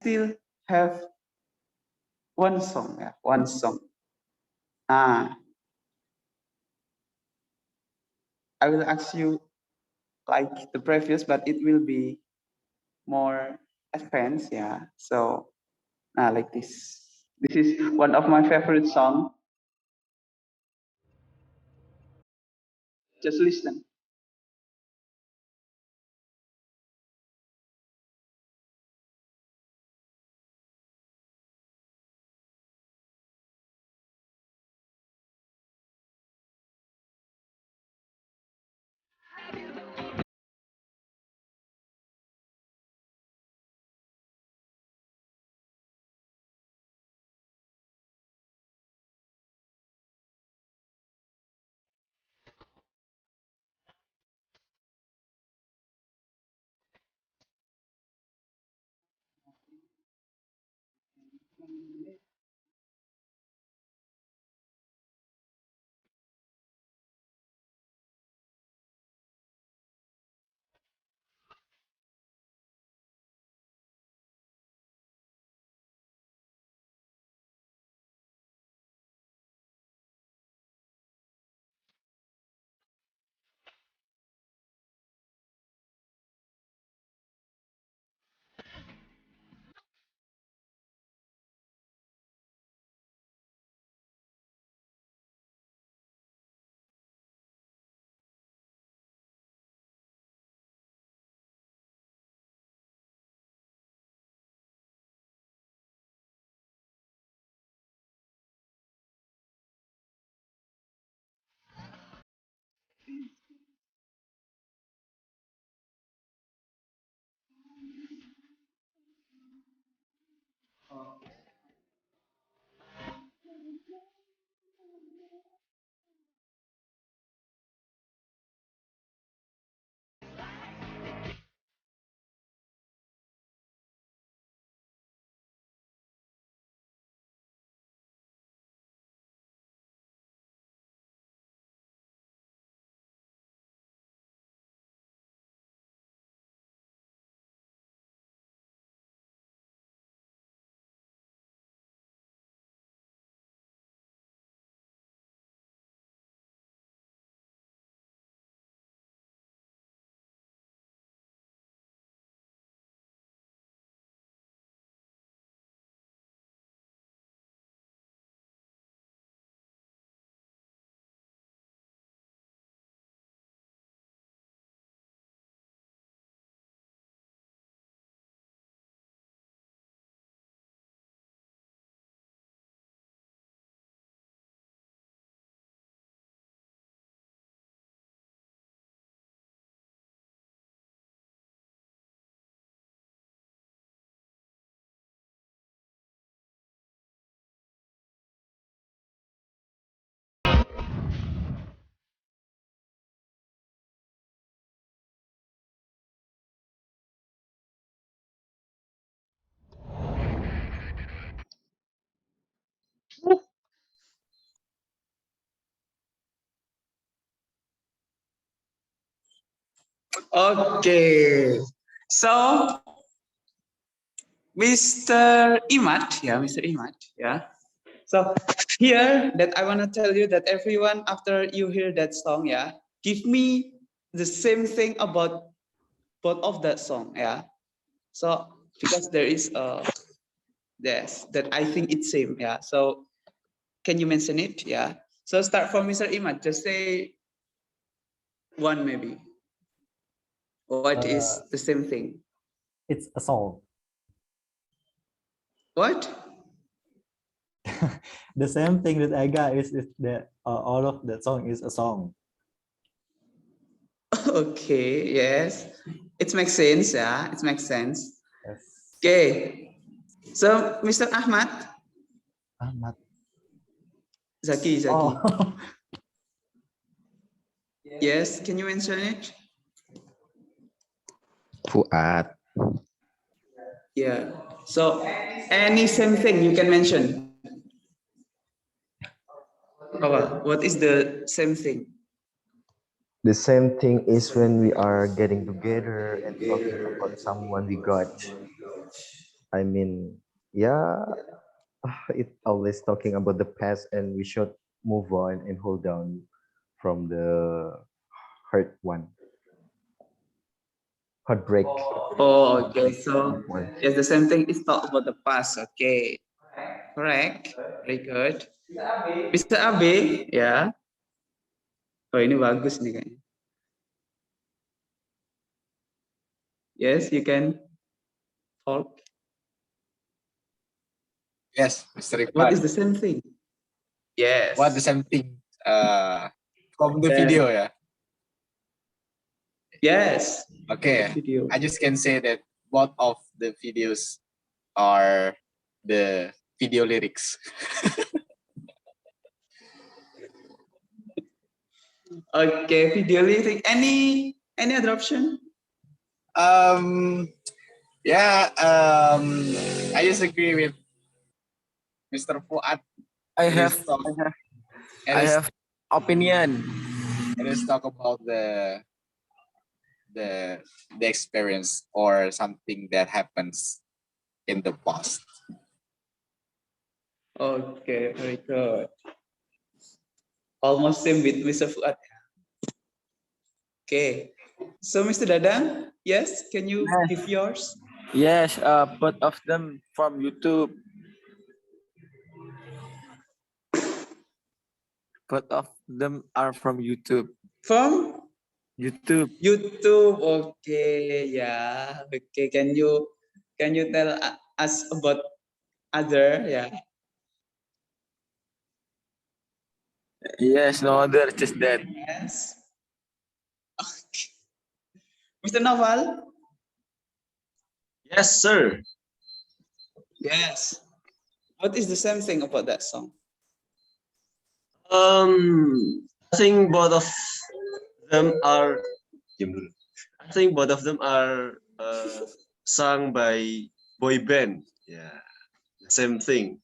still have one song, yeah, one song. I will ask you like the previous, but it will be more advanced, yeah. So, like this. This is one of my favorite song. Just listen. Okay. So, Mr. Imad, yeah, Mr. Imad, yeah. So here that I want to tell you that everyone after you hear that song, yeah, give me the same thing about both of that song, yeah. So because there is yes that I think it's same, yeah. So can you mention it, yeah? So start from Mr. Imad. Just say one maybe. What is the same thing? It's a song. What? The same thing that I got is that all of that song is a song. Okay, yes. It makes sense, yeah. It makes sense. Yes. Okay. So Mr. Ahmad. Ahmad. Zaki. Oh. Yes, can you mention it? Fuad. Yeah. So any same thing you can mention. What is the same thing? The same thing is when we are getting together and talking about someone we got I mean, yeah, it always talking about the past, and we should move on and hold on from the hurt one, heartbreak Oh, okay. So one. yes, the same thing is talk about the past. Okay, correct. Very good. Mr. Abe, ya. Oh, ini bagus nih kayaknya. Yes, you can talk. Yes, Mr. What Iqbal. is the same thing? Yes. What the same thing? From the Yes. video, yeah. Yes. Okay. Video. I just can say that both of the videos are the video lyrics. Okay, video lyric. Any other option? Yeah. I just agree with Mr. Fuad. I It is have talk- I have opinion. Let us talk about the experience or something that happens in the past. Okay, very good. Almost same with Mr. Fuad. Okay. So Mr. Dadang, yes, can you give yours? Yes, both of them from YouTube. Both of them are from YouTube. From YouTube. YouTube. Okay, yeah. Okay, can you tell us about other? Yeah. Yes, no other, just that. Yes. Okay. Mr. Naval? Yes, sir. Yes. What is the same thing about that song? I think both of them are. I think both of them are sung by boy band. Yeah, the same thing.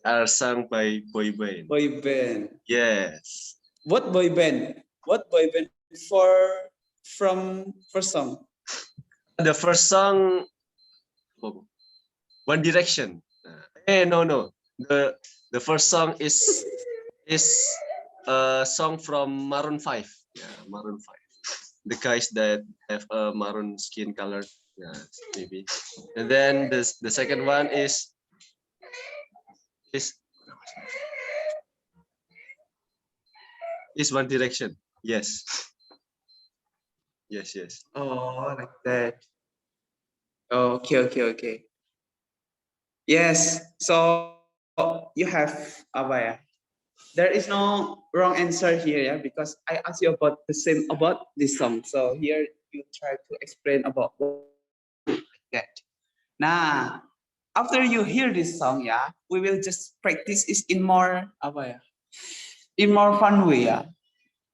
Are sung by boy band. Boy band. Yes. What boy band? What boy band from first song? The first song, One Direction. No. The first song is a song from Maroon 5. Yeah, Maroon 5. The guys that have a maroon skin color. Yeah, maybe. And then the second one is One Direction. Yes. Yes. Oh, like that. Oh, okay. Yes. So you have Abaya. There is no wrong answer here, yeah, because I asked you about the same about this song. So here you try to explain about that. Now, after you hear this song, yeah, we will just practice it in more in more fun way, yeah.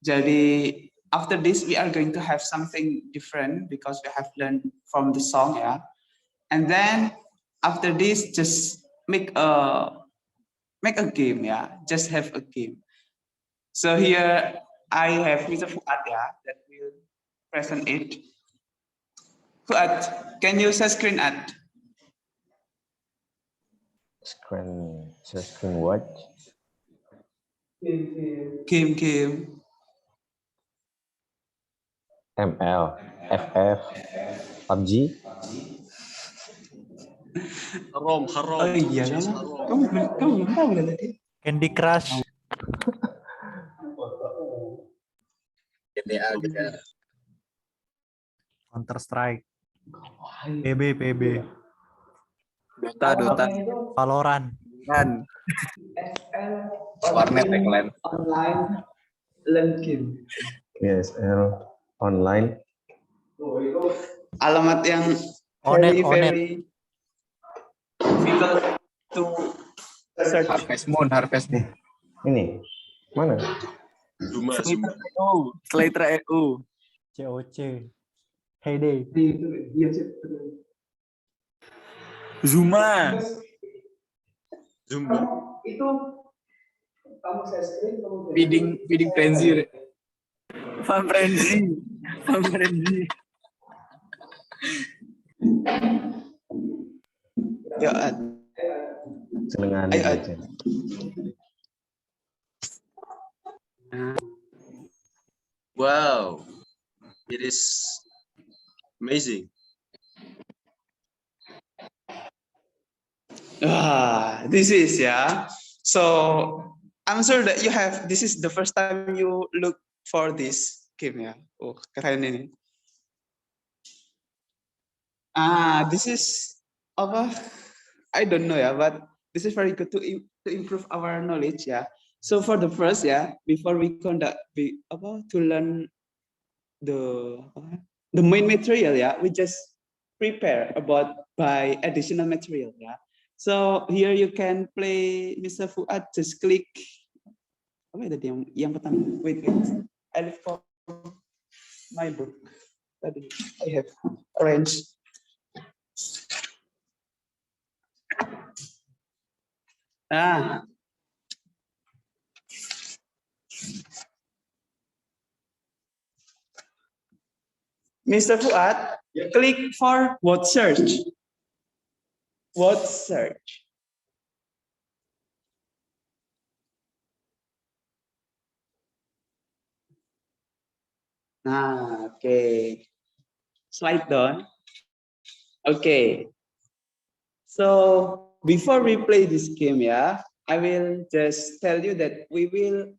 Jadi after this we are going to have something different because we have learned from the song, yeah. And then after this, just make a game, yeah. Just have a game. So here I have Mr. Fuad, yeah, that will present it. Fuad, can you share screen at? Screen what? Game. ML, FF, PUBG. Haram. Oh iya, kamu belum tahu lah tadi. Candy Crush. GTA gitu. Counter Strike. PB. Dota. Valorant. Dan Warnet Techland. Online learn game. Yes, online. Alamat yang Onet. very difficult to search. Harvest Moon. Ini mana? Zuma. Slater EU. COC. Heyday. Zuma. Itu kamu share screen, kamu Feeding Frenzy. Fan Frenzy. Ya, Ad. Senengane Ayo, Ad. belajar. Wow, it is amazing. This is yeah. So I'm sure that you have. This is the first time you look for this game ya. Oh, keren ini. This is apa? I don't know ya, but this is very good to improve our knowledge ya. So for the first ya, before we conduct to learn the main material ya, we just prepare about by additional material ya. So here you can play Mr. Fuad, just click apa tadi yang pertama? Wait. I look for my book. Tadi I have arranged. Mr. Fuad, click for word search. Word search. Okay. Slide down. Okay. So before we play this game, yeah, I will just tell you that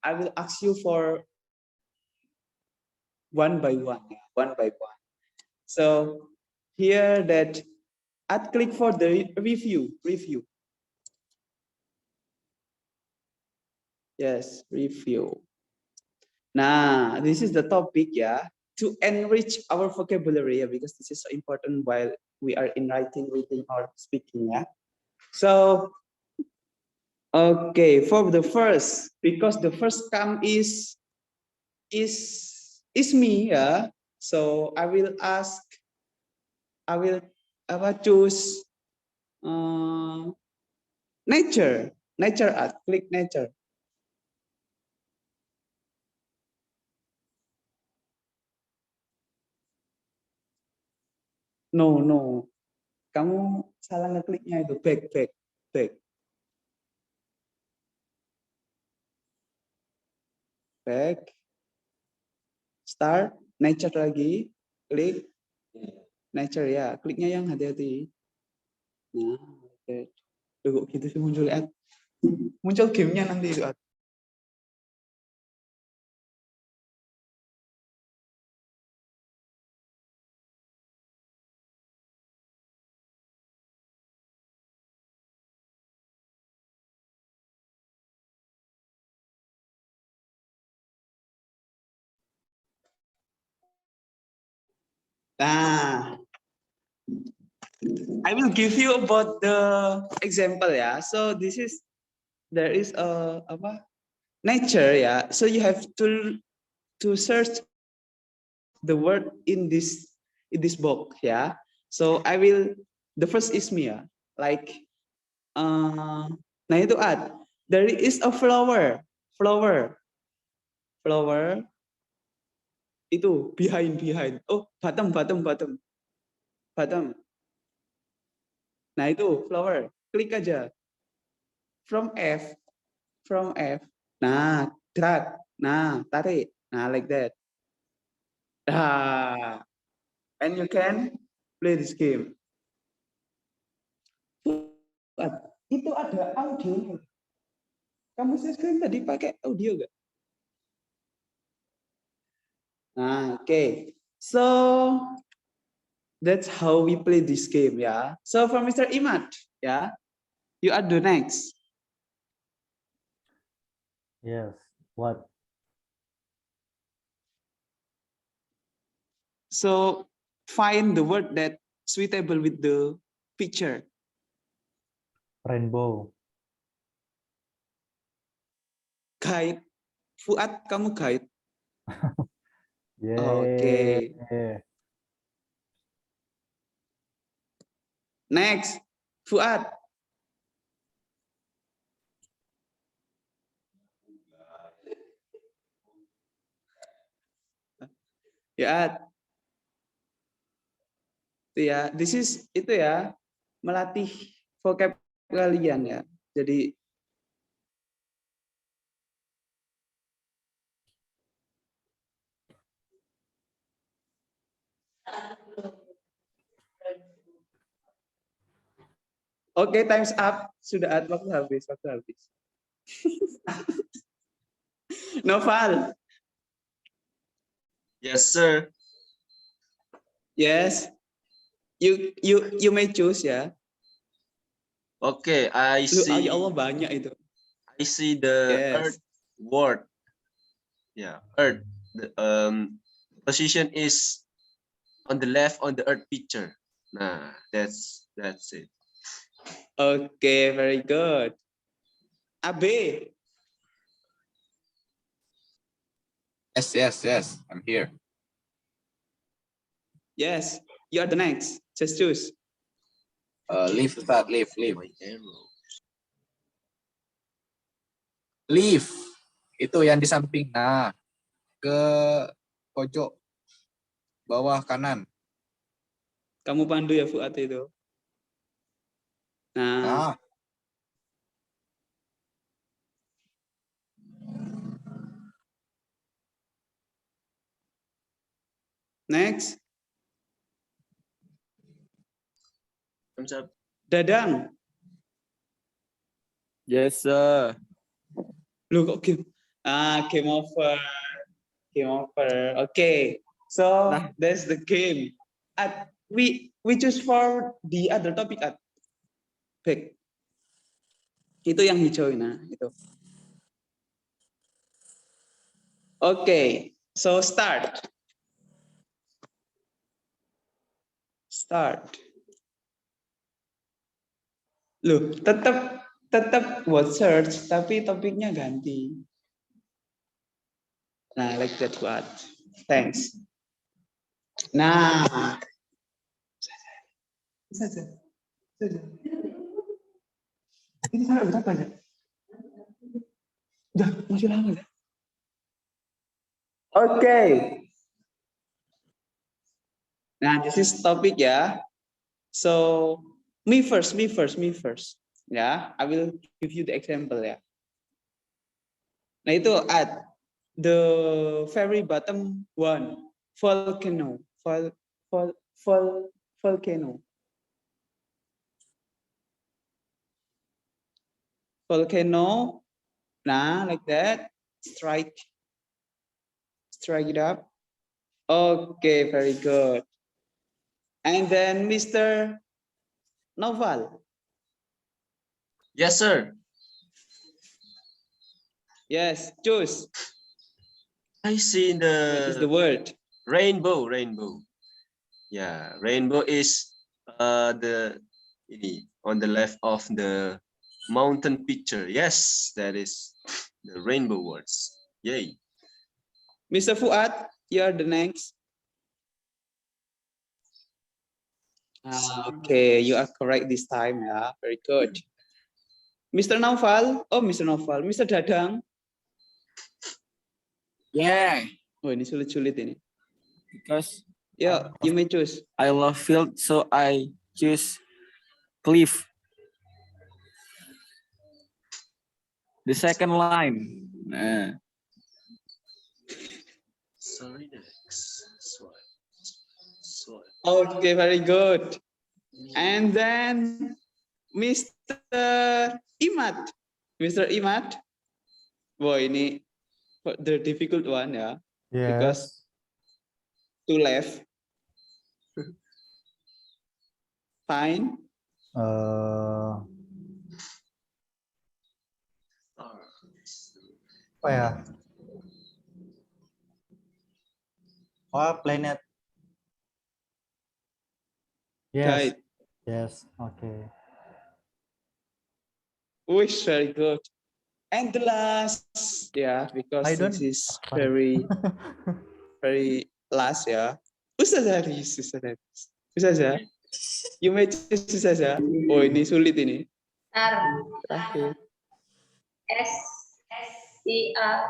I will ask you for one by one. So here that I'd click for the review. Yes, review. Nah, this is the topic, yeah, to enrich our vocabulary, because this is so important while we are in writing, reading, or speaking, yeah. So, okay, for the first, because the first come is me, yeah. So I will choose nature art. Click nature. No. Kamu salah ngekliknya itu. Back. Back. Start. Nature lagi. Klik. Nature ya. Kliknya yang hati-hati. Nah, oke. Kok gitu sih muncul ad. Muncul gamenya nanti itu ad. Nah, I will give you about the example ya. So there is a nature ya. So you have to search the word in this book ya. So the first is me ya. Like nah itu ad. There is a flower. Itu behind. Oh, bottom. Nah itu flower, klik aja. From F. Nah, drag. Nah, tarik. Nah, like that. And you can play this game. Itu ada audio. Kamu screen tadi pakai audio gak? Nah, okay. So that's how we play this game, yeah. So for Mr. Imad, yeah, you are the next. Yes. What? So find the word that suitable with the picture. Rainbow. Guide. Fuad, kamu guide. Yay. Okay. Next, Fuad. Ya, itu ya. This is itu ya, melatih vocab kalian ya. Jadi oke, times up. Sudah waktu habis, waktu habis. Noval, Yes, sir. yes. You may choose ya. Okay, I Lu, see. ya Allah banyak itu. I see the Yes. Earth word. Yeah, Earth. The position is on the left on the Earth picture. Nah, that's it. Okay, very good. Abe, Yes. I'm here. yes. You are the next. Just choose. Leave Ustaz, leave. My arrow. Leave. Itu yang di samping. Nah, ke pojok bawah kanan. Kamu pandu ya Fuad itu. Nah, Nah, next. Thumbs up. Dadang. Yes, sir. Lu kok game? Game over. Game over. Okay. So Nah. that's the game. We choose for the other topic at back. Itu yang hijau nah itu. Okay. So start. Loh, tetap buat search tapi topiknya ganti. Nah, like that what. Thanks. Nah. Saja. Ini sampai berapa ya? Udah, masih lama ya? Oke. Nah, this is topic ya. So, me first. Ya, I will give you the example ya. Nah, itu at the very bottom one, volcano. Volcano. Nah, like that. Strike it up. Okay, very good. And then Mr. Noval. Yes, sir. Yes, choose. I see What is the the word? rainbow. Yeah, rainbow is the on the left of the mountain picture. Yes, that is the rainbow words. Yay. Mr. Fuad, you are the next. Okay, you are correct this time. Yeah, very good. Mr. Noval, Mr. Dadang. Yeah, Oh, ini sulit-sulit ini. because Yeah, you may choose. I love field, so I choose cliff. The second line. Nah. Sorry, next. Soil. Okay, very good. And then Mr. Imad. Mr. Imad. Wah, ini the difficult one ya. Because to left. Fine. Apa ya? Oh, planet. Yes. Right. Yes. Okay. Wish very good. And the last, yeah, because I don't- this is sorry. very last ya. Ustaz Haris. You may choose Ustaz ya. Oh, ini sulit ini. Terakhir. SER.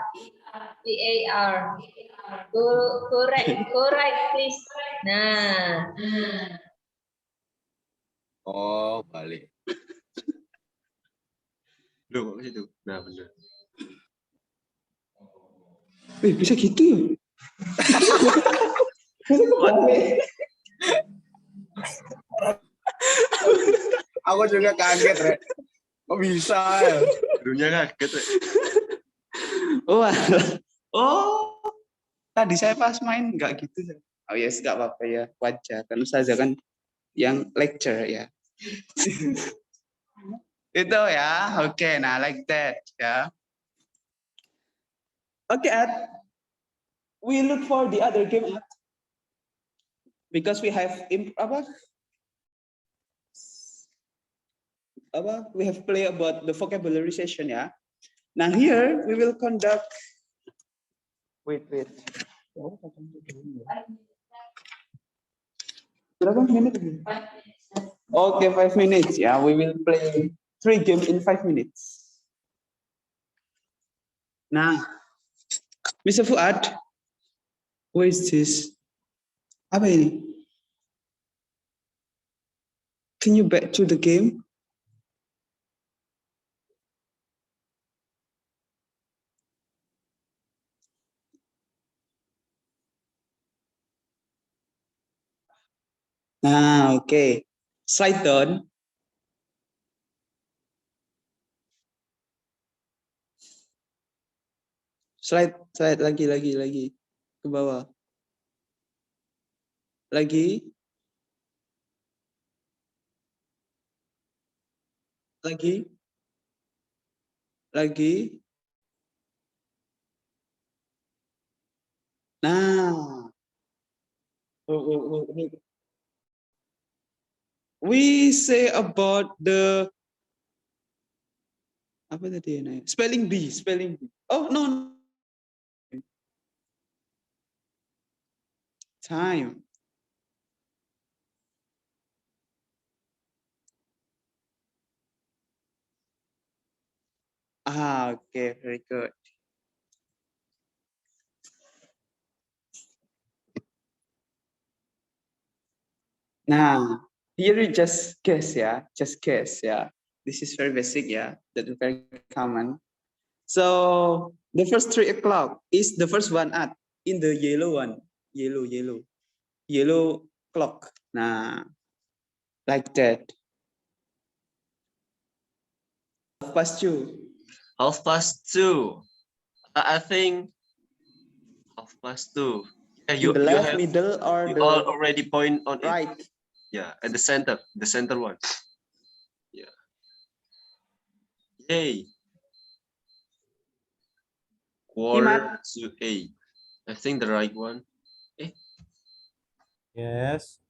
Correct, please. Nah. oh balik. Loh, kok ke situ? Nah, benar. Bisa gitu ya? Bisa kebalik. Aku juga kaget, Re. Kok bisa ya? Gurunya kaget. Rek. Oh, alah. Oh, tadi saya pas main nggak gitu. Oh yes, nggak apa-apa ya, wajar. Kan Ustazah kan yang lecture ya. Itu ya, oke. Nah, like that ya. Oke, Ad. We look for the other game, Ad. Because we have we have play about the vocabulary session ya. Now here we will conduct. Wait. Berapa menit? Okay, 5 minutes. Yeah, we will play 3 games in 5 minutes. Nah, Mr. Fuad, who is this? Apa ini? Can you back to the game? Nah, okay. Slide down. Slide lagi ke bawah. Lagi. Nah. We say about the apa tadi ya? Spelling bee. Oh, no. Time. Okay, very good. Now, here you just guess, yeah. This is very basic, yeah. That's very common. So the first 3 o'clock is the first one at in the yellow one, yellow clock. Nah, like that. 2:30. 2:30. I think 2:30. Yeah, In the left, have, middle, or you the all already point on it. right. Yeah, at the center one. Yeah. Yay. 7:45. I think the right one. Yes.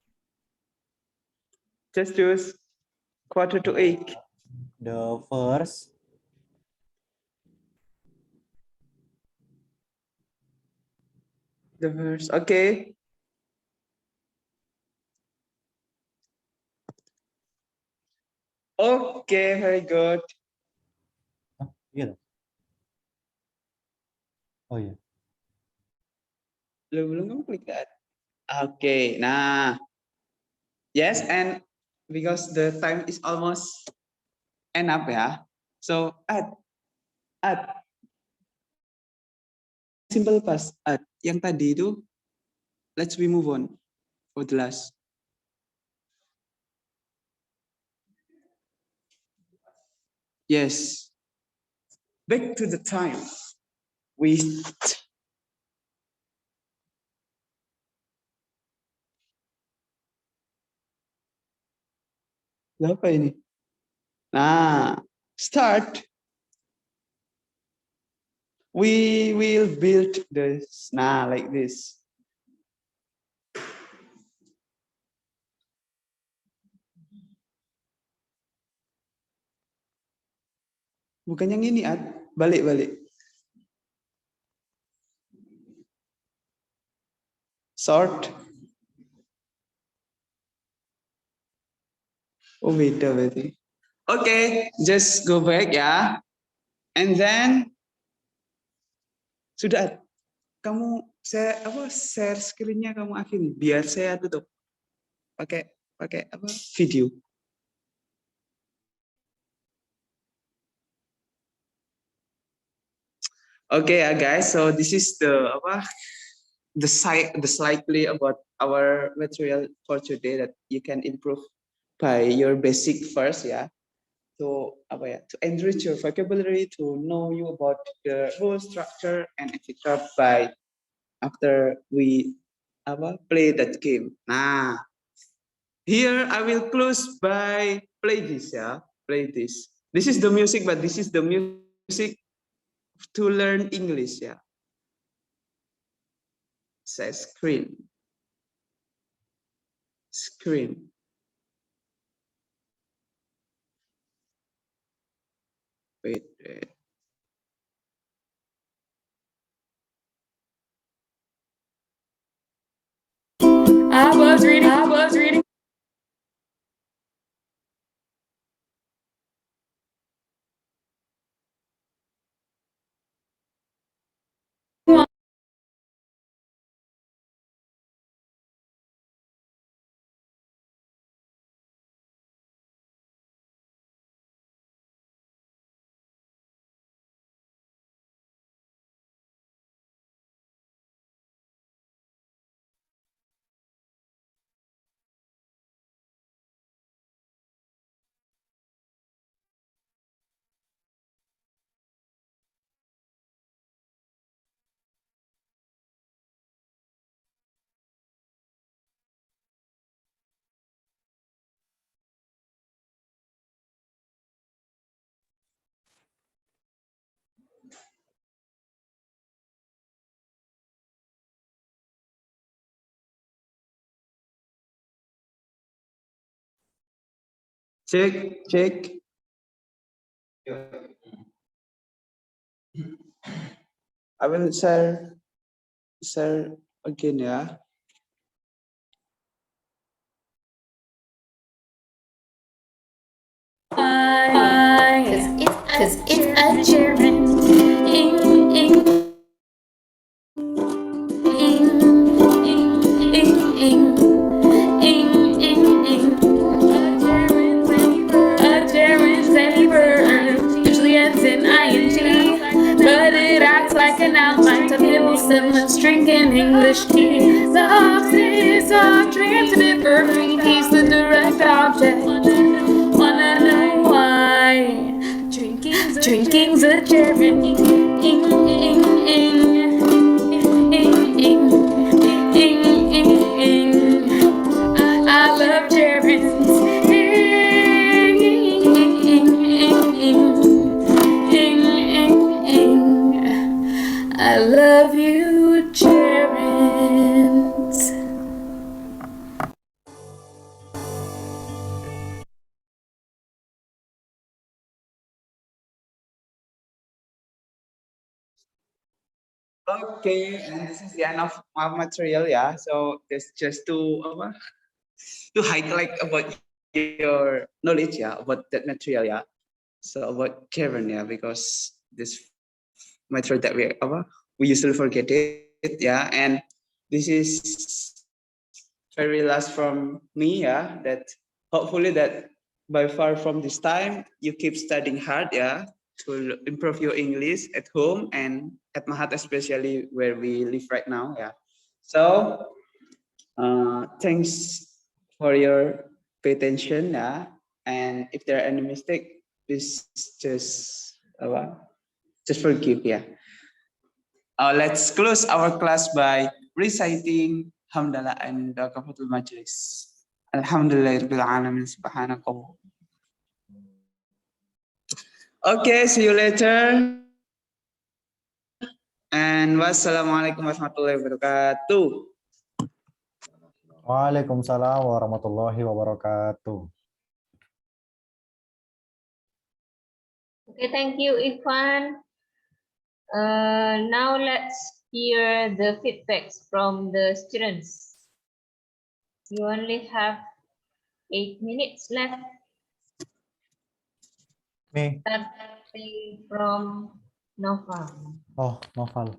Just choose 7:45. The first. The first, okay. Okay, very good. Gitu. Oh iya. Belum kamu klik that. Okay, nah. Yes, and because the time is almost end up ya. So add. Simple past add. Yang tadi itu, let's we move on for the last. Yes. Back to the time. Apa ini? Nah, start. We will build this. Nah, like this. Bukan yang ini, Ad. Balik. Sort. Oh, beda berarti. Okay, just go back ya. And then sudah kamu share screen-nya kamu akhiri biar saya tutup. Pakai apa? Video. Okay, guys. So this is the apa, the slightly about our material for today that you can improve by your basic first, yeah. To apa ya, to enrich your vocabulary, to know you about the whole structure and etc. By after we apa play that game. Nah, here I will close by play this, yeah. Play this. This is the music, but this is the music to learn English, yeah. Say screen. Screen. Wait. I was reading. Check. I will share again, yeah. Cause it's a German. Ing, ing, ing, ing, ing, ing, ing, ing, ing. A German verb usually ends in ing, but it acts like a noun, like talking similar drinking English tea. The opposite of transitive verb he's the direct object. Wanna know why? Drinking's a German. Ing, ing, ing, ing, ing, ing, ing, ing. I love Germans. Ing, ing, ing, ing, ing, ing. I love you, Germans. Okay, and this is the end of my material, yeah. So this just to apa, to highlight about your knowledge, yeah, about that material, yeah. So about Karen, yeah, because this material that we usually forget it, yeah. And this is very last from me, yeah. That hopefully that by far from this time you keep studying hard, yeah, to improve your English at home and at Mahat, especially where we live right now, yeah. So thanks for your pay attention, yeah. And if there are any mistake, please just forgive, yeah. Let's close our class by reciting Hamdalah and Kafatul Majlis. Alhamdulillahirabbil alamin subhanakallah. Okay, see you later. And wassalamualaikum warahmatullahi wabarakatuh. Waalaikumsalam warahmatullahi wabarakatuh. Okay, thank you, Irfan. Now let's hear the feedbacks from the students. You only have 8 minutes left. Me. Starting from Noval. Oh, Noval.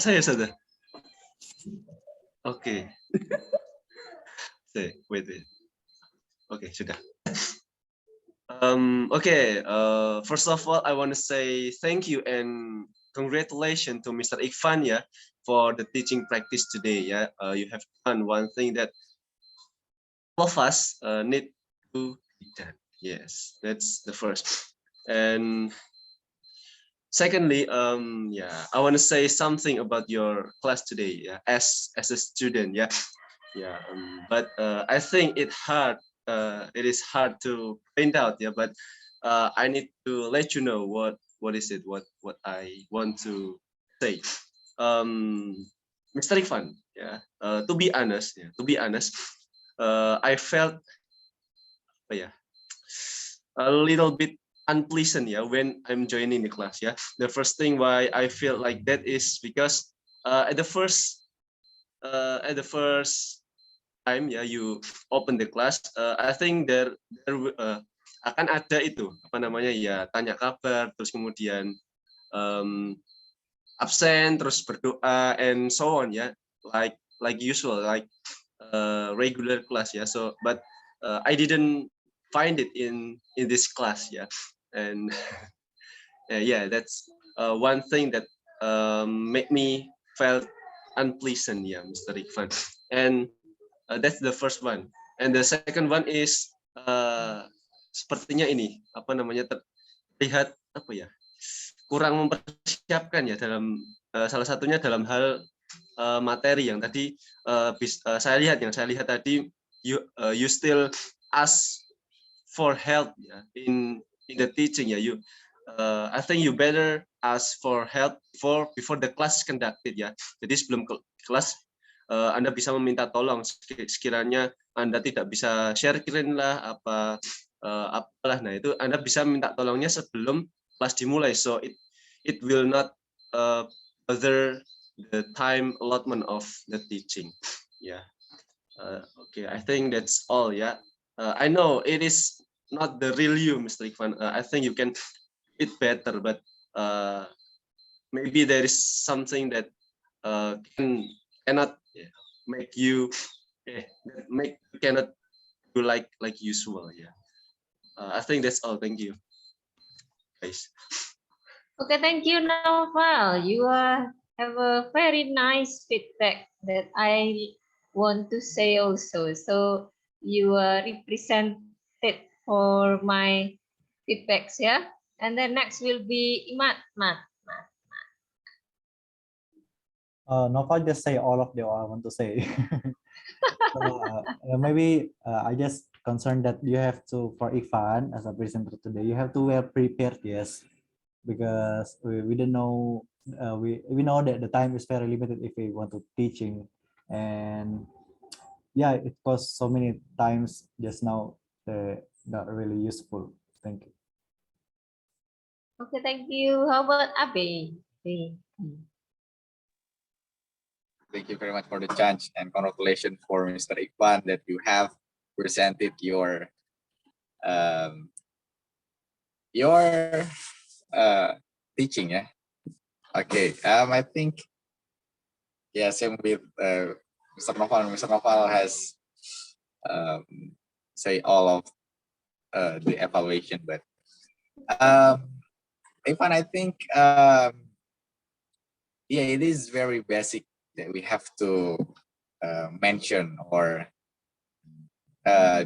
Saya sudah. Oke. Wait. Oke, sudah. Okay. First of all, I want to say thank you and congratulations to Mr. Ikvan, yeah, for the teaching practice today. Yeah, you have done one thing that all of us need to be done. Yes, that's the first. And secondly, yeah, I want to say something about your class today. Yeah, as a student. Yeah, yeah. But I think it hard. It is hard to find out. Yeah, but I need to let you know what is it. What I want to say. Um, Mr. Ivan. Yeah. To be honest. Yeah. To be honest. I felt. Oh, yeah. A little bit unpleasant, yeah, when I'm joining the class. Yeah, the first thing why I feel like that is because at the first time, yeah, you open the class, I think akan ada itu apa namanya ya, tanya kabar, terus kemudian um, absen, terus berdoa and so on, ya, like usual, like regular class, ya. So but I didn't find it in this class, yeah. And yeah, that's one thing that made me felt unpleasant, yeah, Mr. Ivan. And that's the first one. And the second one is sepertinya ini apa namanya, terlihat apa ya, kurang mempersiapkan ya dalam salah satunya dalam hal materi yang tadi saya lihat tadi, you still ask for help, ya, in the teaching, ya. I think you better ask for help before the class is conducted, ya. Jadi sebelum kelas Anda bisa meminta tolong sekiranya Anda tidak bisa share screen lah, apalah. Nah, itu Anda bisa minta tolongnya sebelum kelas dimulai, so it will not bother the time allotment of the teaching. Yeah. Okay, I think that's all. Yeah. I know it is not the real you, Mr. Ivan. I think you can it better, but maybe there is something that cannot make you cannot do like usual. Yeah. I think that's all. Thank you, guys. Okay, thank you, Naufal. You have a very nice feedback that I want to say also. So you are represented for my feedbacks, yeah? And then next will be Imat. Nova just say all of the I want to say. So, maybe I just concerned that you have to, for Ivan as a presenter today, you have to wear prepared, yes, because we don't know, we know that the time is very limited if we want to teaching, and yeah, it costs so many times just now, not really useful. Thank you. Okay, thank you. How about Abe? Thank you very much for the chance, and congratulations for Mr. Iqbal that you have presented your teaching. Yeah. Okay. I think, yeah, same with Mr. Noval. Mr. Noval has say all of the evaluation, but Ivan, I think yeah, it is very basic that we have to mention or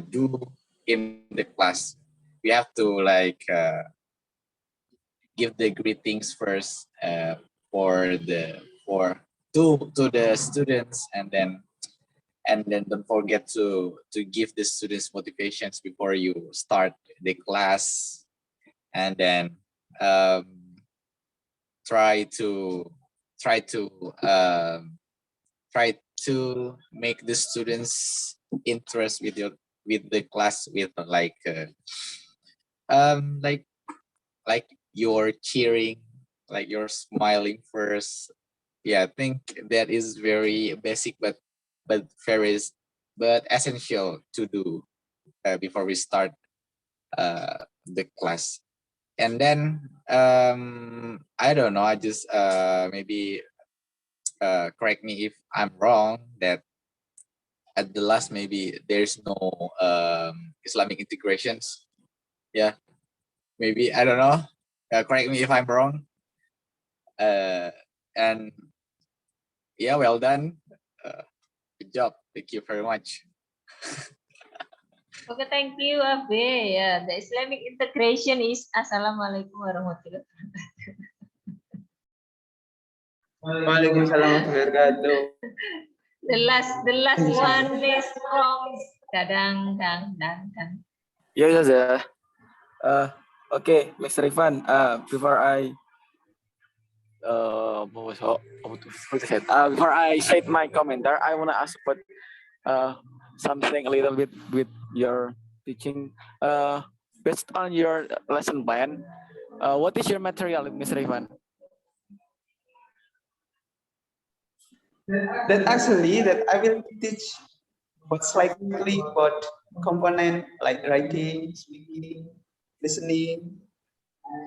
do in the class. We have to like give the greetings first to the students, and then don't forget to give the students motivations before you start the class, and then try to make the students interest with the class, with like you're cheering, like you're smiling first. Yeah, I think that is very basic, but essential to do before we start the class. And then I don't know, I just maybe correct me if I'm wrong, that at the last maybe there's no Islamic integrations. Yeah, Maybe I don't know. Correct me if I'm wrong. And yeah, well done. Good job. Thank you very much. Okay, thank you, Abe. Yeah, the Islamic integration is Assalamualaikum warahmatullahi wabarakatuh. Waalaikumsalam warahmatullahi wabarakatuh. The last one is from Dadang Dang. Yes, yes. Okay, Mr. Ivan. Before I before I said my commentary, I wanna ask about something a little bit with your teaching. Based on your lesson plan, what is your material, Mr. Ivan? That actually that I will teach slightly about component like writing, speaking, listening,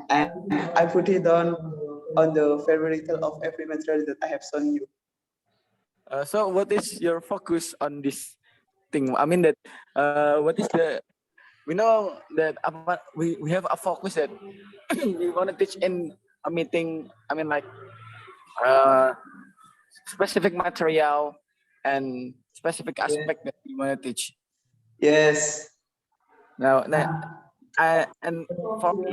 and I put it on the favorital of every material that I have shown you. So what is your focus on this thing? I mean that what is the we know that we have a focus that we want to teach in a meeting. I mean like specific material and specific aspect that we want to teach. Yes. Now, and for me,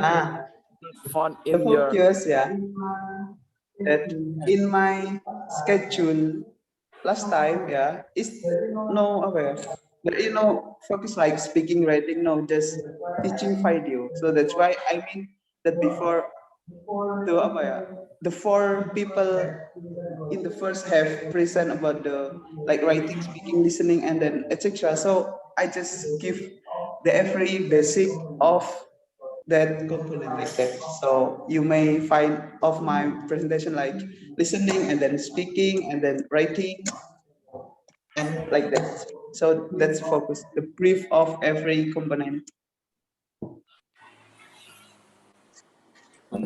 found The in your focus, yeah. That in my schedule last time, yeah, is no aware. There is no focus like speaking, writing, no, just teaching video. So that's why I mean that before the 4 people in the first half present about the like writing, speaking, listening, and then etc. So I just give the every basic of that component like that. So you may find of my presentation like listening and then speaking and then writing and like that. So that's focus, the brief of every component.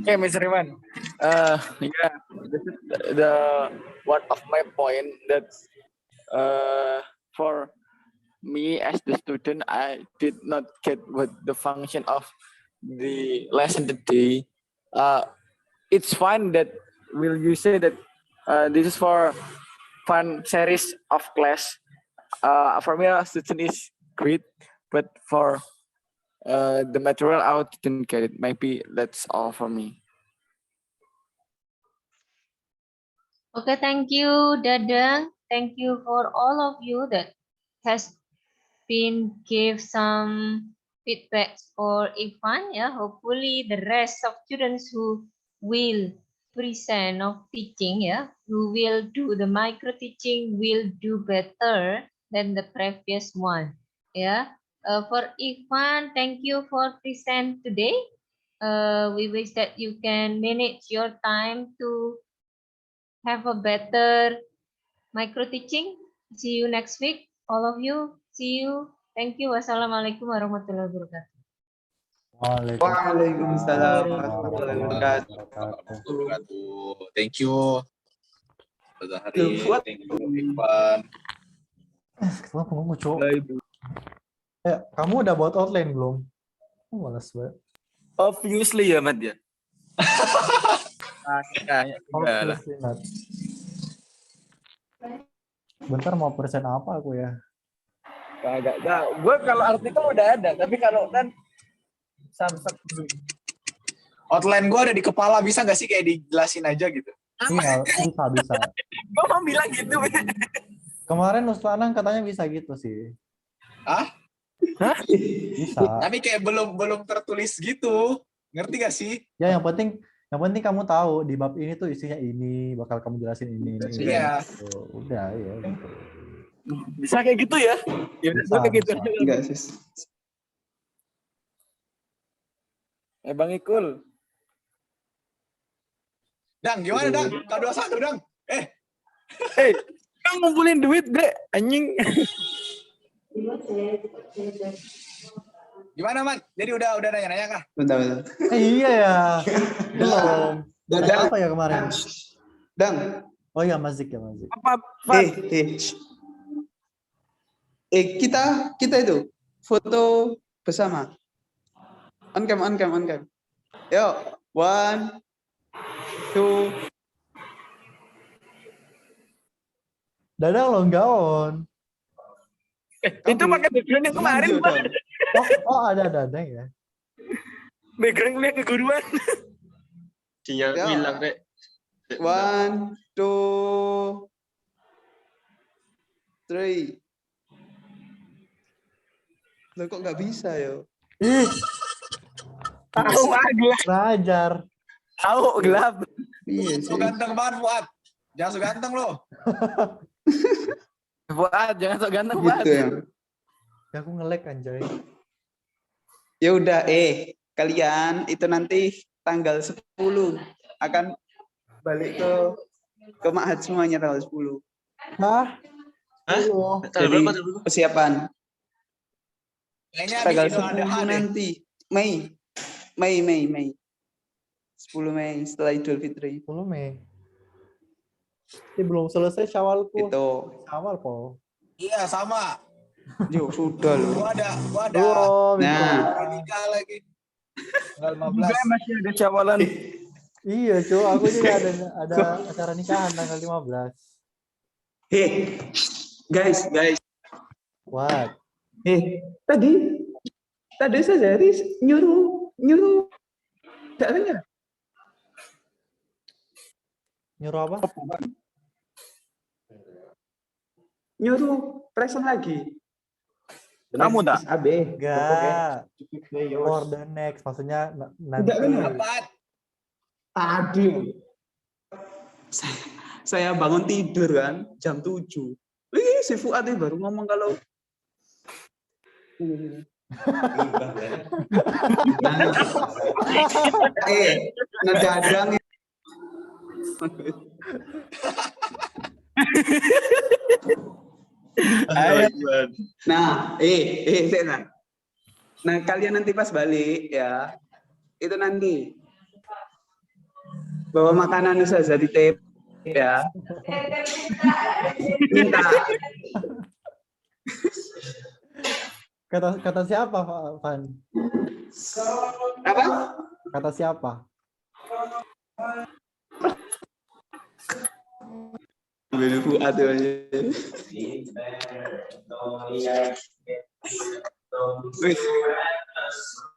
okay, Mr. Ivan. Yeah, this is the one of my point that for me as the student, I did not get what the function of the lesson today. It's fine that will you say that this is for fun series of class. For me, a student is great, but for the material I didn't get it. Maybe that's all for me. Okay, thank you, Dadang. Thank you for all of you that has been give some feedbacks for Ivan. Yeah, hopefully the rest of students who will present of teaching, yeah, who will do the micro teaching will do better than the previous one. Yeah. For Ivan, thank you for present today. We wish that you can manage your time to have a better micro teaching. See you next week, all of you. See you. Thank you. Wassalamualaikum warahmatullahi wabarakatuh. Waalaikumsalam warahmatullahi wabarakatuh. Wabarakatuh. Thank you. Brother Hari. What? Thank you, Ivan. Kenapa kamu cowok? Kamu udah buat outline belum? Oh, malas banget. Obviously ya, Mat ya. Obviously not. Bentar mau present apa aku ya? Kagak. Nah, gue kalau artikel udah ada, tapi kalau kan samsak Outline gue ada di kepala, bisa nggak sih kayak dijelasin aja gitu? Iya, bisa. gue mau bilang gitu. Kemarin Ustaz katanya bisa gitu sih. Hah? Bisa. Tapi kayak belum tertulis gitu. Ngerti gak sih? Ya yang penting kamu tahu di bab ini tuh isinya ini, bakal kamu jelasin ini. Iya. Udah ya. Bisa kayak gitu ya? Ya Bisa, kayak gitu. bisa. Enggak sih. Bang Ikul. Dang, gimana Dang? K21 Dang. Kamu ngumpulin duit, Bre. Anjing. Gimana, Man? Jadi udah nanya-nanya kah? Bentar. Iya ya. Belum. Dadang. Apa ya kemarin? Dang. Oh iya, Mazik. Apa, Pak? Kita itu foto bersama. On cam. Yo, 1, 2. Dadang lo nggak on. Itu pakai background yang kemarin, Lanjut Pak. dong. Oh ada Dadang ya. Background lihat keguruan. Sinyal Ya. hilang, Rek. 1, 2, 3. Lo kok nggak bisa yo? Ih, Tahu gelap. ngajar. Tahu gelap. Iya So sih. ganteng banget Fuad. Jangan so ganteng lo. Fuad, jangan sok ganteng, Gitu Fuad. ya. Ya aku nge-lag anjay. Ya udah, kalian itu nanti tanggal 10 akan balik ke Ma'had semuanya tanggal 10. Hah? Hah? Oh, Tanggal Jadi berapa? Tanggal berapa? persiapan Kayaknya tanggal habis Idul Adha 10 deh. nanti. Mei. 10 Mei setelah Idul Fitri. 10 Mei. Ini belum selesai Syawalku. Itu. Syawal, Po. Iya sama. Yo, sudah loh. Gua ada Belum. Nah. nikah lagi. Tanggal Juga 15. masih ada syawalan. Iya, cuy. Aku juga ada acara nikahan tanggal 15. Hei, guys. What? Tadi saja Riz nyuruh caranya. Nyuruh apa? Nyuruh present lagi. Kamu tak? AB. Enggak. For the next. Maksudnya nanti. Tidak benar. Apaan? Tadi. Saya bangun tidur kan jam 7. Si Fuad ini baru ngomong kalau ngedadang. Nah, nah kalian nanti pas balik ya, itu nanti bawa makanan saja di tape ya. Minta. Kata siapa, Van? Apa? Kata siapa? Beli Fuad aja. Wih,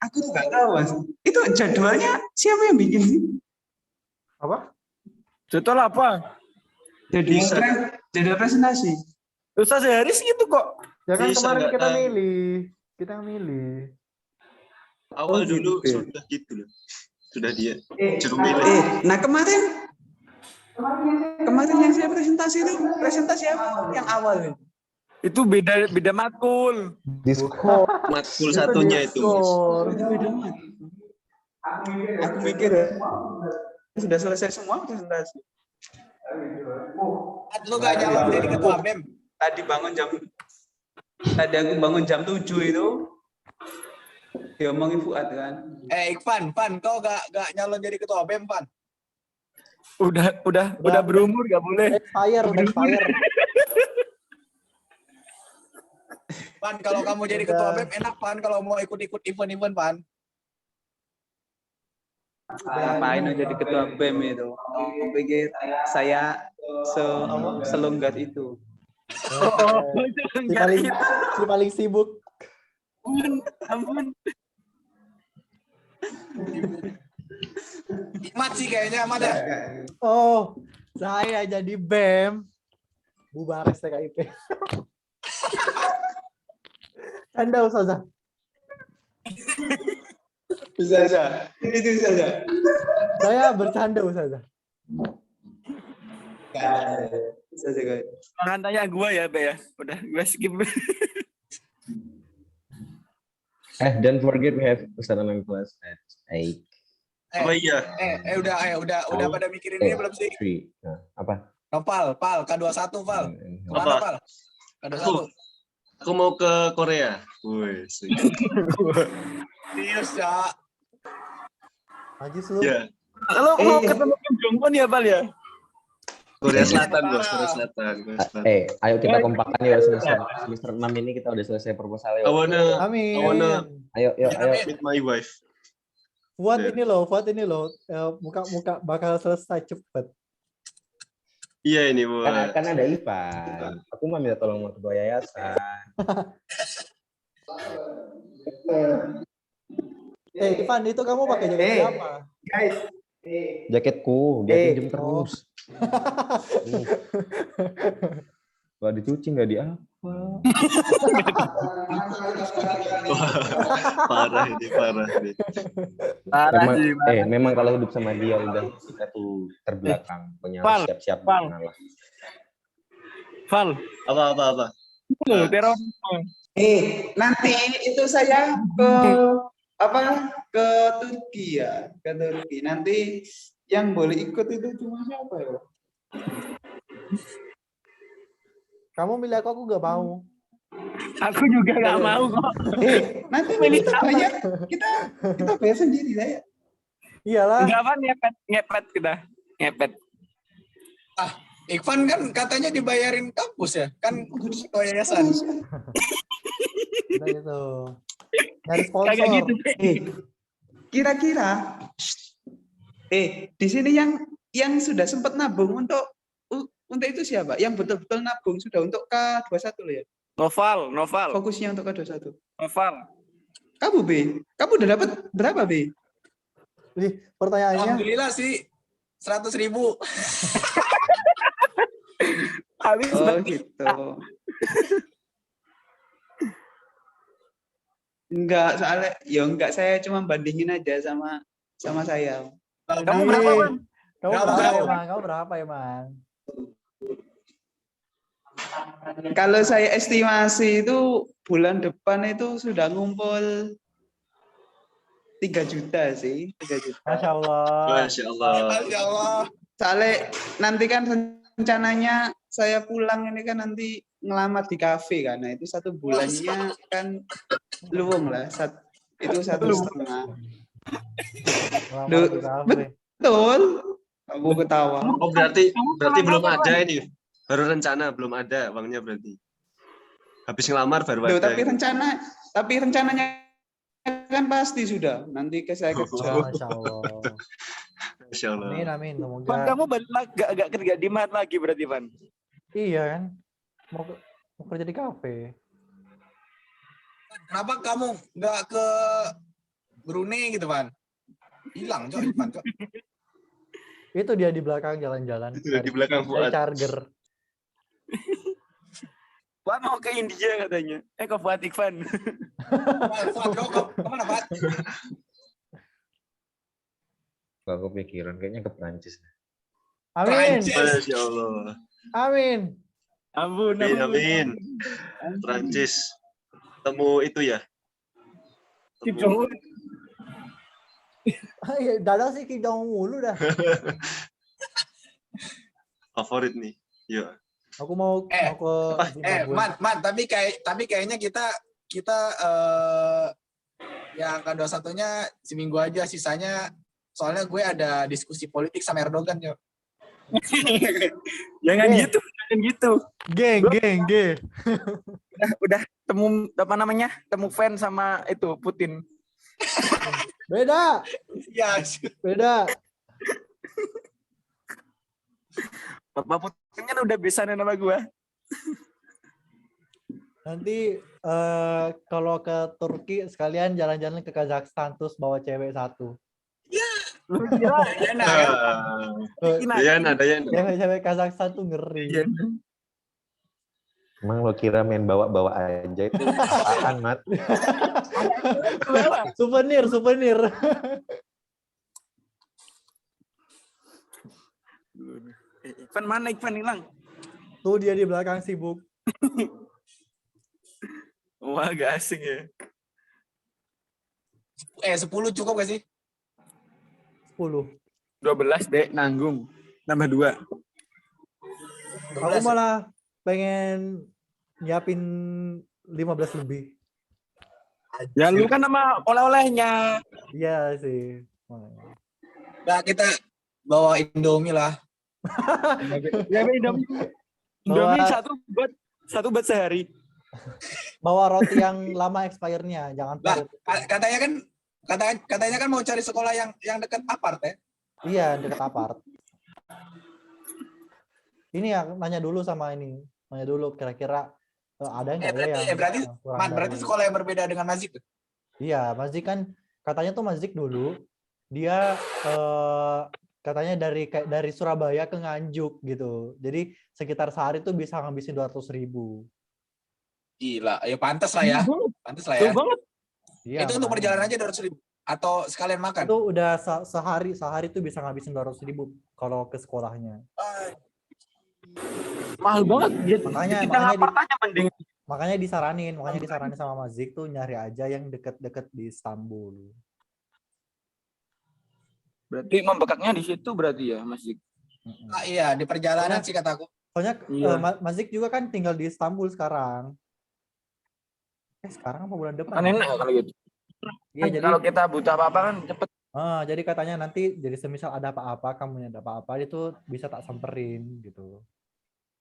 aku tuh nggak tahu Mas. Itu jadwalnya siapa yang bikin sih? Apa? Setelah apa? Jadi presentasi. Ustaz Haris gitu kok. Ya kan Bisa kemarin nggak kita tahu. milih. Kita yang milih. Awal Oh, dulu gitu ya. sudah gitu loh. Sudah dia suruh milih. Nah kemarin yang saya presentasi apa? Yang awal itu. Itu beda matkul. Discord. Matkul satunya itu. Mas. Discord. Itu beda banget. Aku mikir sudah selesai semua presentasi. Lu gak nyalon jadi ketua BEM? Tadi aku bangun jam 7 itu. Diomongin Fuad kan. Ikvan, kau gak nyalon jadi ketua BEM, Pan? Udah berumur gak boleh. Expired. Pan, kalau kamu jadi ketua BEM enak, Pan, kalau mau ikut-ikut event-event, Pan. Ngapain jadi ketua BEM itu? Aku pikir saya selonggar itu. Si paling sibuk. Ampun. Imat sih kayaknya, Amat ya. Oh, saya jadi BEM. Bubar STKIP. Anda Ustazah. Bisa aja. Itu bisa aja. Saya bercanda Ustazah. Bisa aja guys. Jangan tanya gue ya, Be ya. Udah, gue skip. Don't forget we have Ustadz class at 8. Oh iya. Udah pada mikirin ini belum sih? 3. Nah, apa? Nopal, K21, Pal. Kemana, Apa? Pal? K21. Aku mau ke Korea. Wih, Serius, ya. Najis lu. ya. Kalau mau ketemu Kim Jong Un ya, Pal ya? Korea Selatan, Bos. Korea Selatan. Ayo kita kompakan yuk semester 6 ini kita udah selesai proposal I yuk. wanna Amin. I wanna Ayo. meet my wife. Buat Ya. ini loh, muka bakal selesai cepet. Iya ini buat. Kan ada Ivan. Aku mau minta tolong sama ketua yayasan. Ivan, itu kamu pakai jaket siapa? Guys, jaketku dia pinjem terus. Gak dicuci, nggak di apa. Parah ini. Memang kalau hidup sama dia udah kita tuh terbelakang, punya Val, siap-siap Val. ngalah. Val, Apa? terorisme. Nanti itu saya ke Turki ya, ke Turki. Nanti yang boleh ikut itu cuma siapa ya? Kamu milih aku gak mau. Aku juga nggak mau kok. Nanti milih bayar kita bayar sendiri ya. Iyalah. Enggak apa ngepet kita. Ngepet. Ivan kan katanya dibayarin kampus ya, kan ketua yayasan. Udah gitu. Nyari sponsor. Kayak gitu. Kira-kira di sini yang sudah sempat nabung untuk itu siapa? Yang betul-betul nabung sudah untuk K21 loh ya. Noval. Fokusnya untuk K21. Noval. Kamu B, kamu udah dapat berapa B? Pertanyaannya, Alhamdulillah sih 100.000. Habis Oh gitu. Enggak, saya cuma bandingin aja sama saya. Kamu berapa, Bang? kamu berapa emang? Kalau saya estimasi itu bulan depan itu sudah ngumpul 3 juta sih, 3 juta. Masya Allah. Masya Allah. Soalnya nanti kan rencananya saya pulang ini kan nanti ngelamar di kafe kan. Nah, itu 1 bulannya kan luwung lah. Itu 1,5. Betul. Kamu ketawa. Oh berarti belum ada ini. Baru rencana, belum ada uangnya berarti. Habis ngelamar baru Loh, ada. tapi rencananya kan pasti sudah. Nanti saya kerja. Masya Allah. Masya Allah. Amin. Bang, Semoga. kamu balik lagi gak kerja di mat lagi berarti, Van? Iya kan. Mau kerja di kafe. Kenapa kamu nggak ke Brunei gitu, Van? Hilang, Cok, Ivan, Cok. Itu dia di belakang jalan-jalan. Itu dia di belakang Dari Fuad. charger. Van mau ke India katanya. Ke Fuad Ivan. Fuad, kau kemana, Fuad? Gak kepikiran, kayaknya ke Prancis. Amin. Prancis. Masya Allah. Amin. Ampun. Amin. Prancis. Temu itu ya. Gitu. Dada sih Kijong mulu dah. Favorit nih. Yuk. Aku mau ke Zimbabwe. Man, tapi kayaknya kita yang K21-nya seminggu aja, sisanya soalnya gue ada diskusi politik sama Erdogan, Cok. Jangan gitu. Geng. Udah temu fans sama itu Putin. Beda. Ya, Bapak Putin kan udah besanan sama gua. Nanti kalau ke Turki sekalian jalan-jalan ke Kazakhstan terus bawa cewek 1. Lu kira Dayana. Cewek Kazakhstan tuh ngeri. Emang lo kira main bawa-bawa aja itu apaan, Mat? Souvenir. Ivan mana Ivan hilang? Tuh dia di belakang sibuk. Wah, gak asing ya. 10 cukup gak sih? 10. 12 dek nanggung. Nambah 2. Aku malah pengen nyiapin 15 lebih. Ya lu kan sama oleh-olehnya. Iya sih. Nah, kita bawa Indomie lah. Ya Indomie satu buat sehari. Bawa roti yang lama expire-nya, jangan Lah, parut. katanya kan Katanya kan mau cari sekolah yang dekat apart ya. Iya, dekat apart. Ini ya, nanya dulu kira-kira ada nggak ya berarti yang kurang Man, berarti dari. sekolah yang berbeda dengan Mazik tuh. Iya, Mazik kan katanya tuh Mazik dulu dia katanya dari Surabaya ke Nganjuk gitu. Jadi sekitar sehari tuh bisa ngabisin 200.000. Gila, ya pantas lah ya. Pantas lah Jauh ya. banget. Iya, Itu untuk makanya. perjalanan aja 200.000 atau sekalian makan. Itu udah sehari tuh bisa ngabisin 200.000 kalau ke sekolahnya. Mahal banget. Makanya disaranin sama Mazik tuh nyari aja yang deket-deket di Istanbul. Berarti membekaknya di situ berarti ya, Mas Zik. Iya, di perjalanan sih kataku. Soalnya Iya. Mazik juga kan tinggal di Istanbul sekarang. Sekarang apa bulan depan? Kan enak kalau gitu. Iya, jadi kalau kita butuh apa-apa kan cepet. jadi katanya nanti jadi semisal ada apa-apa, kamu ada apa-apa itu bisa tak samperin gitu.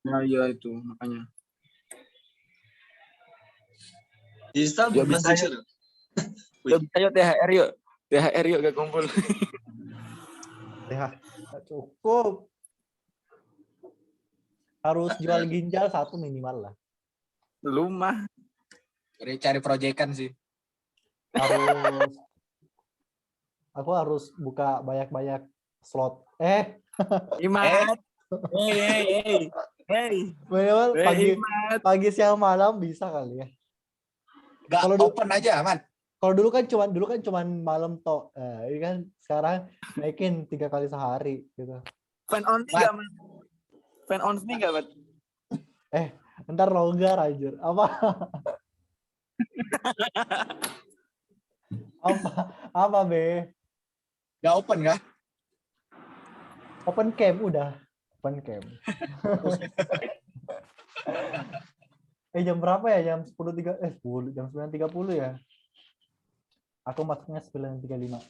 Nah iya itu makanya. Di Istanbul Ya, Mas bisa Zik. Ayo THR yuk. THR yuk gak kumpul. Ya, nggak cukup. Harus jual ginjal 1 minimal lah. Lu mah. Cari proyekan sih. Aku harus buka banyak-banyak slot. Imat. Hey. Minimal pagi siang malam bisa kali ya. Gak Kalau open aja, Man. Kalau dulu kan cuman malam toh. Ini kan sekarang naikin 3 kali sehari gitu. Fan on nih gak, Man? Fan on nih gak, Man? Ntar longgar aja. Apa? apa be? Gak open kah? Open camp udah. Open camp. Jam berapa ya? Jam 10.30 jam 9.30 ya. Aku masuknya 9.35.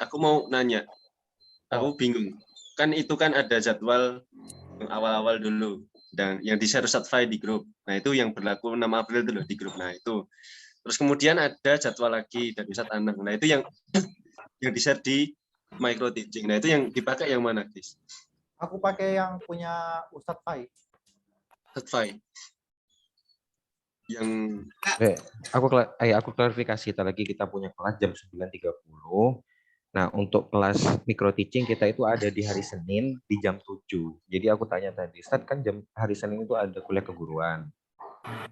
Aku mau nanya. Aku bingung. Kan itu kan ada jadwal yang awal-awal dulu dan yang di-share Satfai di grup. Nah, itu yang berlaku 6 April dulu di grup. Nah, itu. Terus kemudian ada jadwal lagi dari Ustadz Anang. Nah, itu yang di-share di micro teaching. Nah, itu yang dipakai yang mana, Chris? Aku pakai yang punya Ustadz Fai. Satfai. Yang aku klarifikasi lagi, kita punya kelas jam 9.30. Nah, untuk kelas micro teaching kita itu ada di hari Senin di jam 7. Jadi aku tanya tadi, Ustadz kan hari Senin itu ada kuliah keguruan.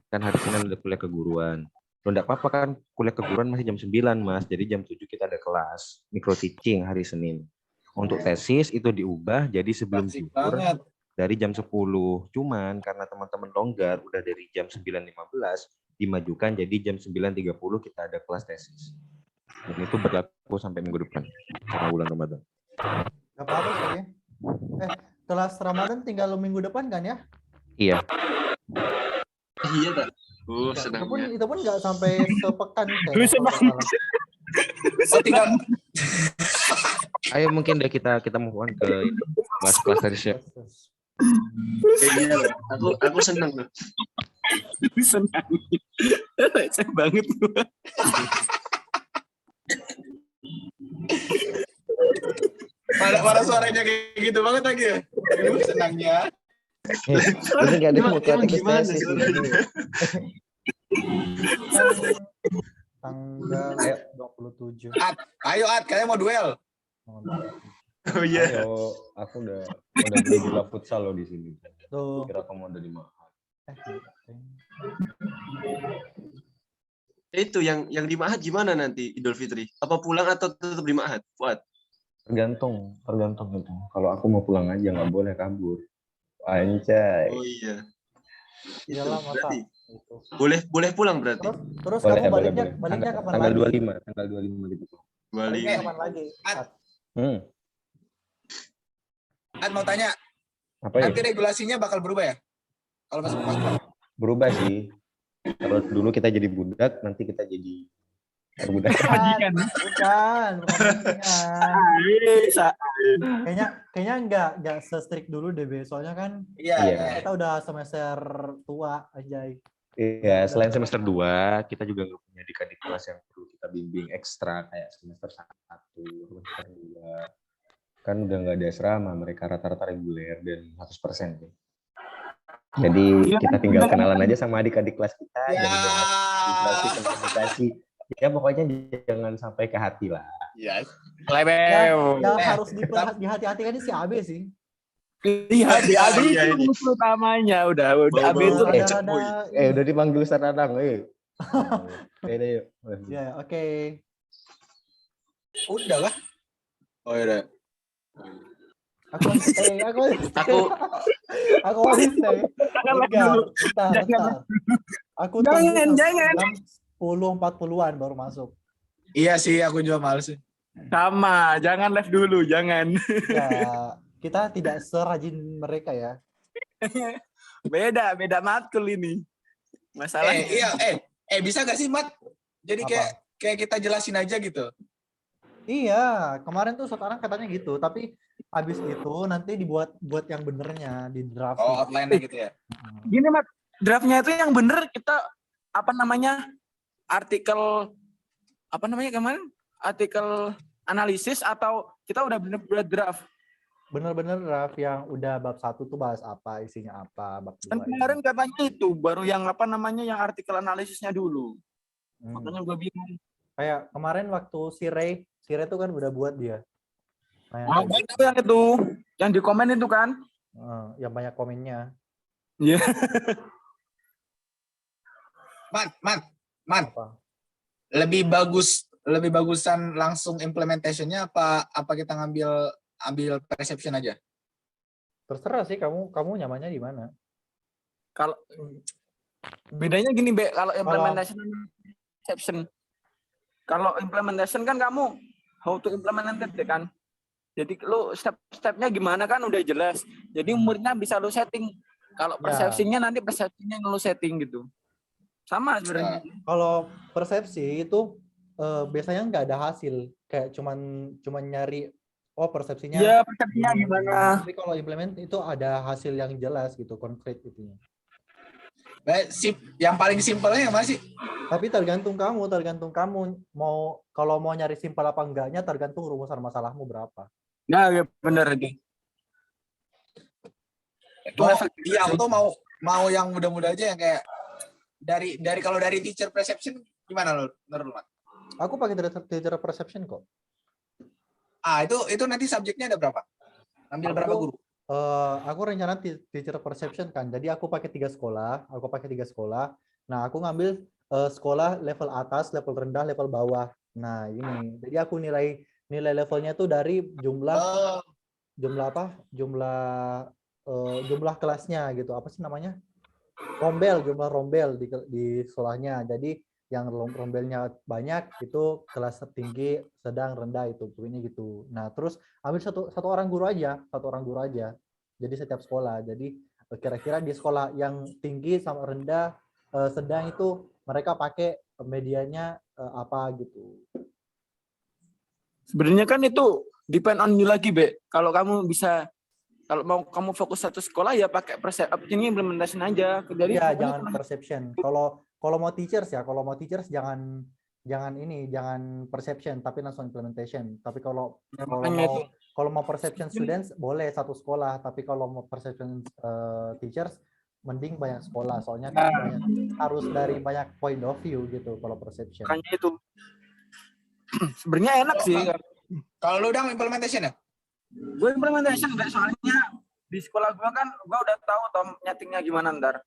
Kan hari Senin ada kuliah keguruan. Loh, enggak apa-apa kan kuliah keguruan masih jam 9, Mas. Jadi jam 7 kita ada kelas micro teaching hari Senin. Untuk tesis itu diubah jadi sebelum zuhur dari jam 10. Cuman karena teman-teman longgar udah dari jam 9.15 dimajukan jadi jam 9.30 kita ada kelas tesis. Dan itu berlaku sampai minggu depan sama bulan Ramadan. Gak apa-apa sih. Kelas Ramadan tinggal minggu depan kan ya? Iya. Iya, tak? Senangnya. Itu pun nggak sampai sepekan kayak. Tinggal. Ayo mungkin deh kita move on ke kelas tesis ya. Iya, aku senang loh. Senang. Saya banget gua. Mana suaranya kayak gitu banget lagi ya? Senangnya. Ini nggak ada yang mau Gimana tesis. Tanggal 27. Ayo Ad, kalian mau duel? Oh iya. Ayo, aku udah beli bola futsal loh di sini. Tuh. Kira kamu udah di Mahat. Itu yang di Mahat gimana nanti Idul Fitri? Apa pulang atau tetap di Mahat? Fuad. Tergantung itu. Kalau aku mau pulang aja nggak boleh kabur. Anjay. Oh iya. Iyalah, masa Berarti itu. boleh pulang berarti. Terus Boleh, kamu boleh. baliknya kapan Tanggal lagi? 25 gitu. Balik. Baliknya kapan lagi? Ad mau tanya, Apa ya? nanti regulasinya bakal berubah ya? Kalau masuk kelas. Berubah sih. Kalau dulu kita jadi budak, nanti kita jadi perbudak. Bukan kayaknya nggak se-strict dulu deh, Be. Soalnya kan Iya. kita udah semester tua aja. Iya, selain semester 2, kita juga nggak punya adik-adik kelas yang perlu kita bimbing ekstra kayak semester 1, semester 2. Kan udah nggak ada asrama, mereka rata-rata reguler dan 100% deh. Jadi Iya kan? kita tinggal kenalan aja sama adik-adik kelas kita, Ya. jadi jangan komunikasi komunikasi. Ya pokoknya jangan sampai ke hati lah. Yes. Lebel. Yang harus dihati-hatikan ini si Abe sih. Iya, di AB Iya, itu ini. musuh utamanya udah AB itu Rada-rada Udah dipanggil Ustaz Nanang, Beda yuk. Ya, oke. Udah lah. Oh ya. Aku Aku aku mau stay. Bentar. Aku Jangan, tunggu jangan. jam 10.40-an baru masuk. Iya sih, aku juga males sih. sama, jangan live dulu, jangan. Ya, kita tidak serajin mereka ya. Beda matkul ini. Masalahnya. Bisa gak sih, Mat? Jadi Apa? kayak kita jelasin aja gitu. Iya, kemarin tuh sekarang katanya gitu, tapi habis itu nanti buat yang benernya di draft. Oh, outline-nya gitu ya. Gini, Mat, draftnya itu yang bener kita apa namanya? Artikel apa namanya kemarin? Artikel analisis atau kita udah bener-bener draft? Bener-bener draft yang udah bab 1 tuh bahas apa, isinya apa, bab 2. Kan kemarin katanya itu baru yang apa namanya yang artikel analisisnya dulu. Hmm. Makanya gue bingung. Kayak kemarin waktu si Ray tuh kan udah buat dia. Nah, Oh, yang itu, yang di komen itu kan? yang banyak komennya. Iya. Man. Apa? Lebih bagusan langsung implementation-nya apa kita ambil perception aja? Terserah sih kamu nyamannya di mana. Kalau bedanya gini, Be, kalau implementation dan perception. Kalau implementation kan kamu how to implement it kan. Jadi lu step-stepnya gimana kan udah jelas. Jadi muridnya bisa lu setting. Kalau persepsinya nanti persepsinya yang lu setting gitu. Sama sebenarnya. Kalau persepsi itu biasanya nggak ada hasil, kayak cuman nyari persepsinya. Iya, persepsinya gimana. Tapi kalau implement itu ada hasil yang jelas gitu, konkret gitu. Yang paling simpelnya yang mana sih? Tapi tergantung kamu kalau mau nyari simpel apa enggaknya tergantung rumusan masalahmu berapa. Nah, ya benar itu. Iya, aku tuh mau yang mudah-mudah aja yang kayak dari kalau dari teacher perception gimana lo menurut lo? Aku pakai teacher perception kok. Itu nanti subjeknya ada berapa? Ambil berapa guru? Aku rencana teacher perception kan. Jadi aku pakai 3 sekolah. Nah, aku ngambil sekolah level atas, level rendah, level bawah. Nah, ini. Jadi aku nilai levelnya tuh dari jumlah kelasnya gitu. Apa sih namanya? Jumlah rombel di sekolahnya. Jadi yang rombelnya banyak itu kelas tinggi, sedang, rendah itu ini gitu. Nah, terus ambil satu orang guru aja. Jadi setiap sekolah. Jadi kira-kira di sekolah yang tinggi sama rendah, sedang itu mereka pakai medianya apa gitu. Sebenarnya kan itu depend on you lagi, Be. Kalau kamu bisa, kalau mau kamu fokus satu sekolah ya pakai ini implementation aja. Jadi ya jangan perception. Kalau mau teachers jangan perception tapi langsung implementation. Tapi kalau mau perception students boleh satu sekolah, tapi kalau mau perception teachers mending banyak sekolah, soalnya kan harus dari banyak point of view gitu kalau perception. Makanya itu sebenarnya enak sih. Kalau lu udah implementation ya? Gue implementation enggak, soalnya di sekolah gue kan gue udah tahu nyetingnya gimana ntar.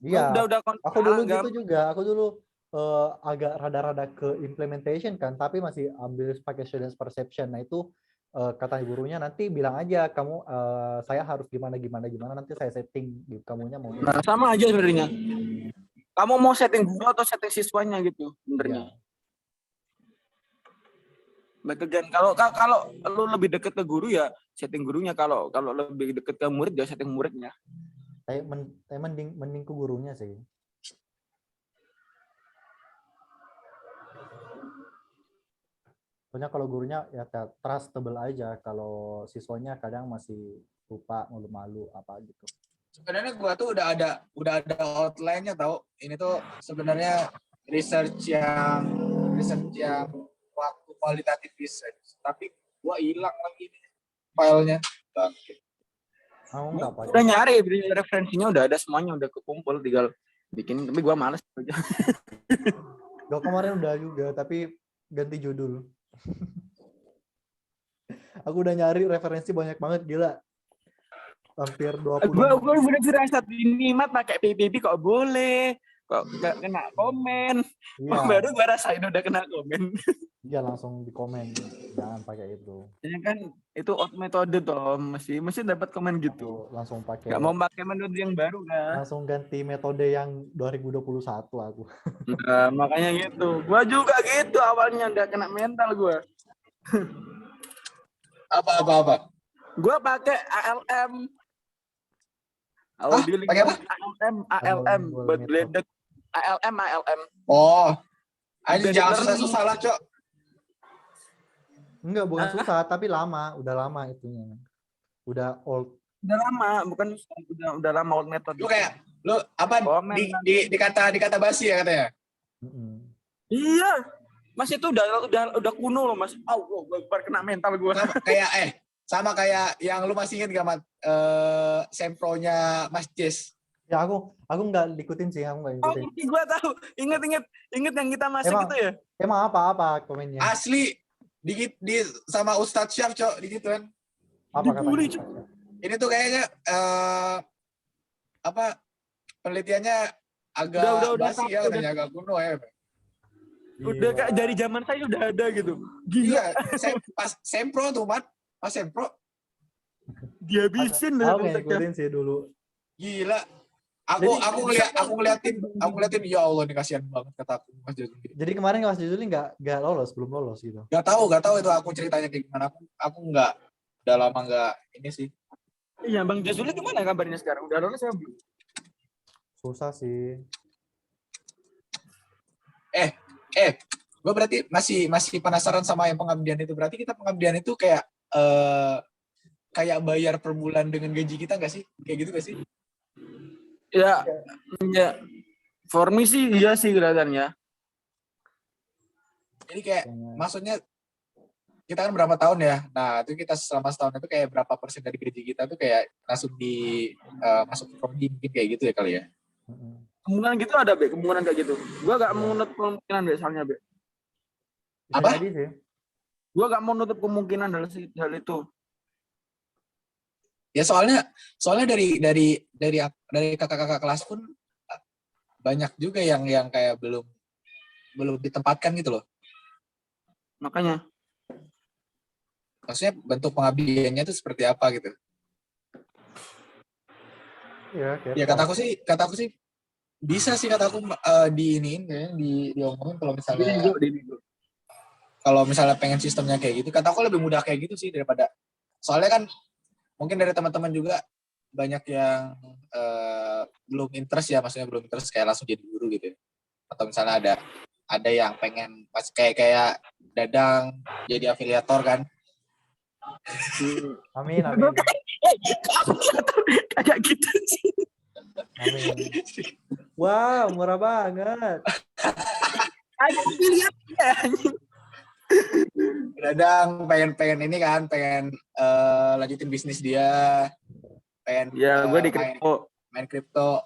Iya. Aku dulu gitu juga. Aku dulu agak rada-rada ke implementation kan, tapi masih ambil pakai students perception. Nah itu kata gurunya nanti bilang aja kamu saya harus gimana nanti saya setting kamunya mau. Nah, sama aja sebenarnya. Kamu mau setting guru atau setting siswanya gitu sebenarnya. Bagian kalau lu lebih dekat ke guru ya setting gurunya, kalau lebih dekat ke murid ya setting muridnya. Saya mending ke gurunya sih. Soalnya kalau gurunya ya trustable aja, kalau siswanya kadang masih lupa, malu-malu apa gitu. sebenarnya gua tuh udah ada outline-nya tau. Ini tuh sebenarnya research yang waktu kualitatif research. Tapi gua hilang lagi nih filenya. Bangkit. Aku nggak pakai. Udah nyari referensinya, udah ada semuanya, udah kekumpul, tinggal bikin. Tapi gua males aja. Gue kemarin udah juga, tapi ganti judul. Aku udah nyari referensi banyak banget, gila. Hampir 20. Gua udah firasat ini mat pakai PBB kok boleh, kok nggak kena komen. Iya, Baru gua rasain udah kena komen. iya langsung di komen. Jangan pakai itu. Ya kan itu out metode toh, mesti dapat komen gitu. Aku langsung pakai. Nggak mau pakai metode yang baru kan? Langsung ganti metode yang 2021 aku. Nah, makanya gitu. Gua juga gitu awalnya, nggak kena mental gua. Apa? Gua pakai ALM. Pakai apa? ALM buat blended. ALM. Oh, anjing jangan susah lah, Cok. Enggak, bukan susah, tapi lama. Udah lama itunya. Udah old. Udah lama, bukan udah lama old method. Lu kayak lu apa Komen. dikata basi ya katanya. Mm-mm. Iya. Mas itu udah kuno loh, Mas. Gua kena mental gua. Sama kayak yang lu masih inget gak, Mat? Sempronya Mas Jess. Ya aku nggak ikutin sih, aku nggak ikutin. Gua tahu. Ingat yang kita masuk Emang- itu ya. Emang apa komennya? Asli di sama Ustadz Syaf, Cok, digituin. Apa dibully, katanya? Ini tuh kayaknya penelitiannya agak Udah basi ya, udah. katanya agak kuno ya. Udah kayak dari zaman saya udah ada gitu. Gila, Iya, pas Sempro tuh, Mat. Pas Sempro, dihabisin Aku konteksnya. ngikutin sih dulu. gila. Aku ngeliatin, ya Allah ini kasihan banget kata aku, Mas Jazuli. Jadi kemarin Mas Juli nggak lolos, belum lolos gitu. Gak tahu itu aku ceritanya kayak gimana. Aku nggak, udah lama nggak ini sih. Iya, Bang Jazuli gimana kabarnya sekarang? Udah lulus ya belum? Susah sih. Gue berarti masih penasaran sama yang pengabdian itu. Berarti kita pengabdian itu kayak bayar per bulan dengan gaji kita nggak sih? Kayak gitu nggak sih? Ya, for me sih iya sih kelihatannya. Jadi kayak Kayaknya. maksudnya kita kan berapa tahun ya? Nah itu kita selama setahun itu kayak berapa persen dari gaji kita tuh kayak langsung masuk ke prodi, mungkin kayak gitu ya kali ya? Mm-mm. Kemungkinan gitu ada, Be. Kemungkinan kayak gitu. Gua gak mau nutup kemungkinan, Be, soalnya, Be. Bisa Apa? jadi sih. Gua gak mau nutup kemungkinan hal itu. Ya soalnya dari kakak-kakak kelas pun banyak juga yang kayak belum ditempatkan gitu loh. Makanya. Maksudnya bentuk pengabdiannya itu seperti apa gitu. Iya, Ya kataku sih bisa sih kataku diiniin kayaknya diomongin kalau misalnya pengen sistemnya kayak gitu. Kataku lebih mudah kayak gitu sih daripada, soalnya kan mungkin dari teman-teman juga banyak yang belum interest ya, maksudnya belum interest kayak langsung jadi guru gitu. Atau misalnya ada yang pengen pas kayak Dadang jadi afiliator kan. Amin. Kayak gitu sih. Amin. Wow, murah banget. Ada lihat ya. Dadang pengen ini kan, pengen lanjutin bisnis dia, pengen Ya, gue di kripto. main kripto.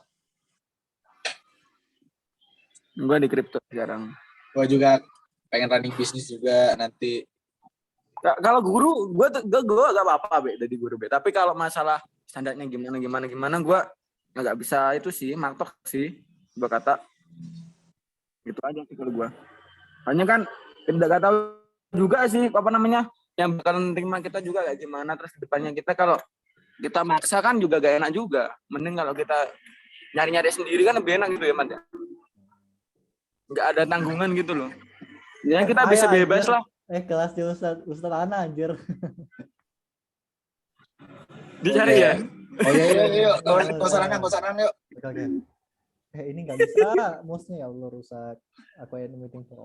Gue di kripto sekarang. Gue juga pengen running bisnis juga nanti. Kalau guru, gue gak apa-apa, Be, jadi guru, Be. Tapi kalau masalah standarnya gimana, gue nggak bisa itu sih, mantap sih, gue kata. Gitu aja sih kalau gue. Hanya kan tidak tahu juga sih apa namanya yang bakalan terima kita juga kayak gimana, terus depannya kita kalau kita maksa kan juga gak enak juga. Mending kalau kita nyari-nyari sendiri kan lebih enak gitu ya, Mas. Nggak ada tanggungan gitu loh. Ya kita bisa Ayo, bebas anjir. lah. Kelasnya Ustaz Ana anjir. Dicari ya. Oh iya. Kosaran yuk. Oke. Ini nggak bisa, mouse-nya ya Allah rusak. Aku ada meeting for all.